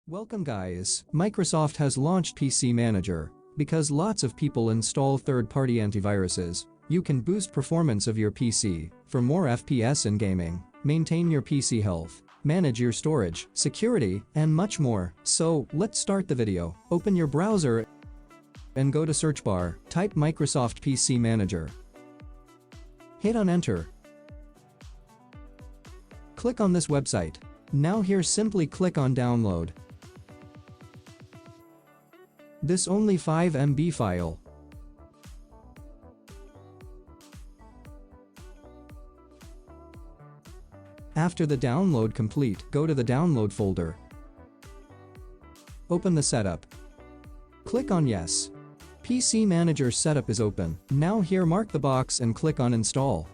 Welcome guys, Microsoft has launched PC Manager. Because lots of people install third-party antiviruses, you can boost performance of your PC for more FPS in gaming, maintain your PC health, manage your storage, security, and much more. So, let's start the video. Open your browser and go to search bar, type Microsoft PC Manager. Hit on enter. Click on this website. Now here simply click on download. This only 5 MB file. After the download complete, go to the download folder. Open the setup. Click on yes. PC Manager setup is open. Now here mark the box and click on install.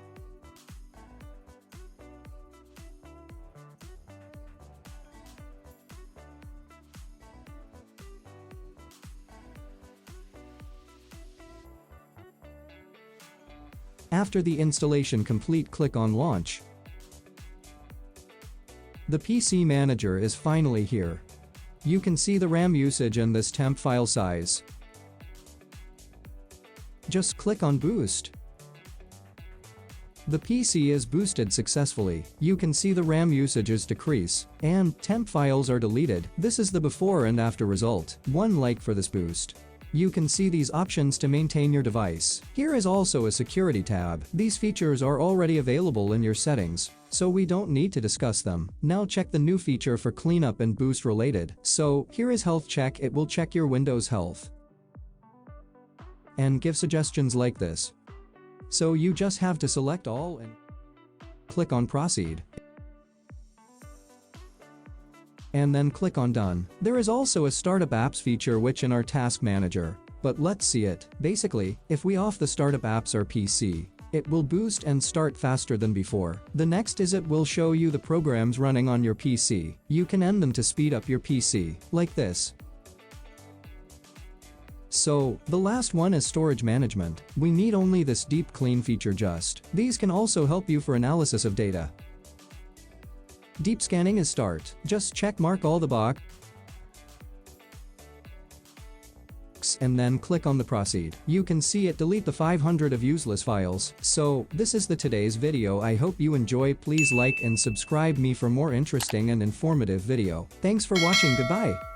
After the installation complete, click on launch. The PC Manager is finally here. You can see the RAM usage and this temp file size. Just click on boost. The PC is boosted successfully. You can see the RAM usages decrease and temp files are deleted. This is the before and after result. 1 like for this boost. You can see these options to maintain your device. Here is also a security tab. These features are already available in your settings, so we don't need to discuss them. Now check the new feature for cleanup and boost related. So here is health check. It will check your Windows health and give suggestions like this. So you just have to select all and click on proceed. And then click on done. There is also a startup apps feature which in our task manager, but let's see it. Basically, if we off the startup apps or PC, it will boost and start faster than before. The next is it will show you the programs running on your PC. You can end them to speed up your PC, like this. So, the last one is storage management. We need only this deep clean feature just. These can also help you for analysis of data. Deep scanning is start. Just check mark all the box and then click on the proceed. You can see it delete the 500 of useless files. So, this is the today's video. I hope you enjoy. Please like and subscribe me for more interesting and informative video. Thanks for watching. Goodbye.